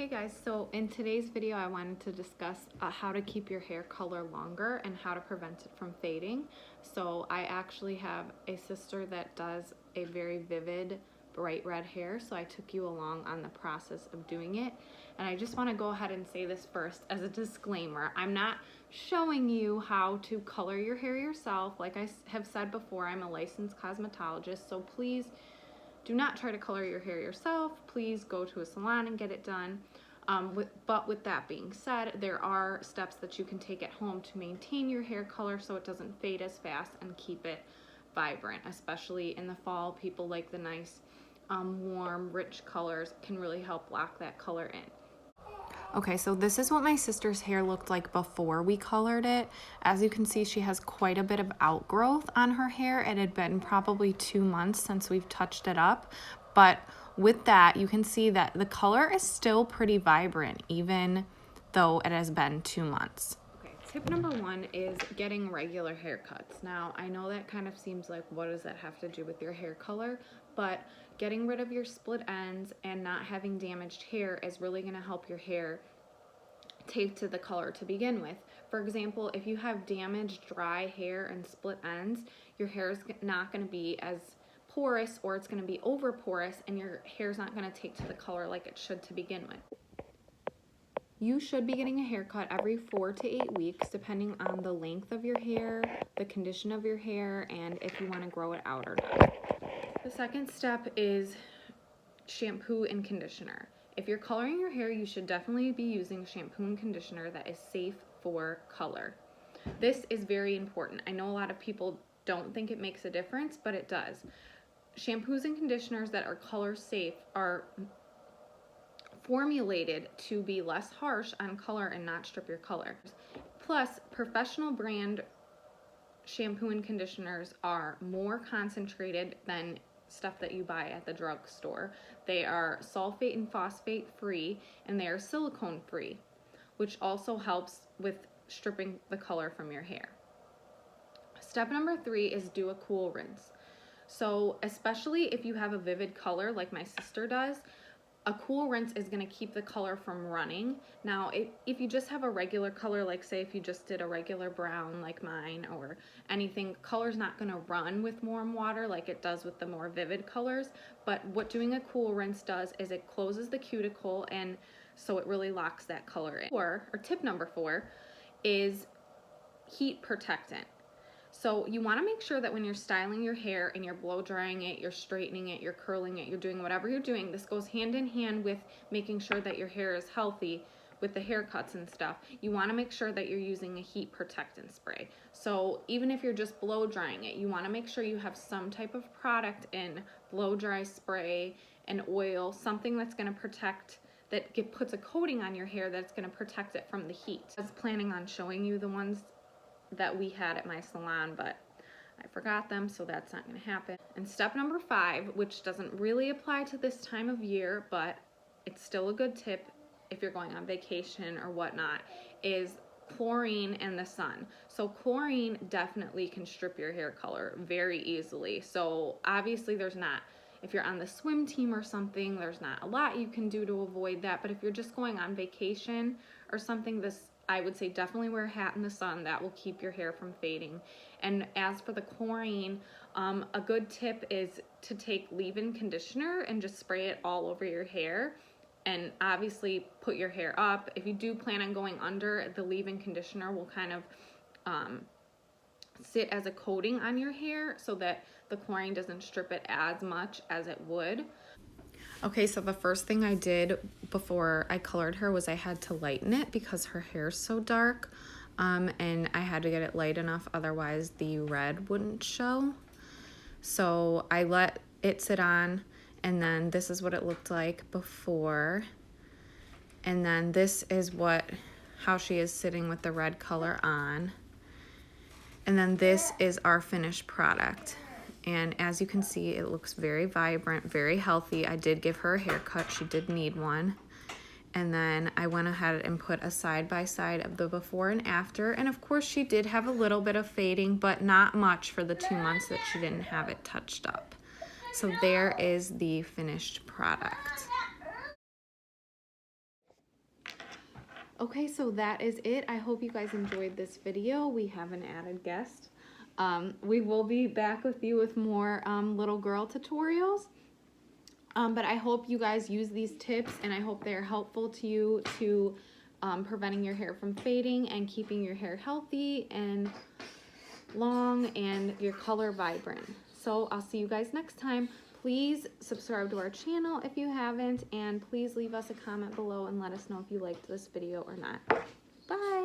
Hey guys, so in today's video I wanted to discuss how to keep your hair color longer and how to prevent it from fading. So I actually have a sister that does a very vivid bright red hair, so I took you along on the process of doing it. And I just want to go ahead and say this first as a disclaimer. I'm not showing you how to color your hair yourself. Like I have said before, I'm a licensed cosmetologist, so please do not try to color your hair yourself. Please go to a salon and get it done. But with that being said, there are steps that you can take at home to maintain your hair color so it doesn't fade as fast and keep it vibrant. Especially in the fall, people like the nice, warm, rich colors. Can really help lock that color in. Okay, so this is what my sister's hair looked like before we colored it. As you can see, she has quite a bit of outgrowth on her hair. It had been probably 2 months since we've touched it up. But with that, you can see that the color is still pretty vibrant, even though it has been 2 months. Okay, tip number 1 is getting regular haircuts. Now, I know that kind of seems like, what does that have to do with your hair color? But getting rid of your split ends and not having damaged hair is really going to help your hair take to the color to begin with. For example, if you have damaged dry hair and split ends, your hair is not going to be as porous, or it's going to be over porous, and your hair's not going to take to the color like it should to begin with. You should be getting a haircut every 4 to 8 weeks, depending on the length of your hair, the condition of your hair, and if you want to grow it out or not. The second step is shampoo and conditioner. If you're coloring your hair, you should definitely be using shampoo and conditioner that is safe for color. This is very important. I know a lot of people don't think it makes a difference, but it does. Shampoos and conditioners that are color safe are formulated to be less harsh on color and not strip your color. Plus, professional brand shampoo and conditioners are more concentrated than stuff that you buy at the drugstore. They are sulfate and phosphate free, and they are silicone free, which also helps with stripping the color from your hair. Step number 3 is do a cool rinse. So especially if you have a vivid color like my sister does, a cool rinse is going to keep the color from running. Now, if you just have a regular color, like say if you just did a regular brown like mine or anything, color's not going to run with warm water like it does with the more vivid colors. But what doing a cool rinse does is it closes the cuticle, and so it really locks that color in. Or tip number 4 is heat protectant. So you want to make sure that when you're styling your hair and you're blow drying it, you're straightening it, you're curling it, you're doing whatever you're doing, this goes hand in hand with making sure that your hair is healthy with the haircuts and stuff. You want to make sure that you're using a heat protectant spray. So even if you're just blow drying it, you want to make sure you have some type of product in, blow dry spray, an oil, something that's going to protect, that puts a coating on your hair that's going to protect it from the heat. I was planning on showing you the ones that we had at my salon, but I forgot them, so that's not going to happen. And step number 5, which doesn't really apply to this time of year, but it's still a good tip if you're going on vacation or whatnot, is chlorine in the sun. So chlorine definitely can strip your hair color very easily. So obviously there's not, if you're on the swim team or something, there's not a lot you can do to avoid that. But if you're just going on vacation or something, I would say definitely wear a hat in the sun. That will keep your hair from fading. And as for the chlorine, a good tip is to take leave-in conditioner and just spray it all over your hair. And obviously put your hair up. If you do plan on going under, the leave-in conditioner will kind of sit as a coating on your hair so that the chlorine doesn't strip it as much as it would. Okay, so the first thing I did before I colored her was I had to lighten it because her hair's so dark, and I had to get it light enough, otherwise the red wouldn't show. So I let it sit on, and then this is what it looked like before, and then this is how she is sitting with the red color on, and then this is our finished product. And as you can see, it looks very vibrant, very healthy. I did give her a haircut. She did need one. And then I went ahead and put a side-by-side of the before and after. And of course, she did have a little bit of fading, but not much for the 2 months that she didn't have it touched up. So there is the finished product. Okay, so that is it. I hope you guys enjoyed this video. We have an added guest. We will be back with you with more little girl tutorials. But I hope you guys use these tips, and I hope they're helpful to you to preventing your hair from fading and keeping your hair healthy and long and your color vibrant. So I'll see you guys next time. Please subscribe to our channel if you haven't, and please leave us a comment below and let us know if you liked this video or not. Bye!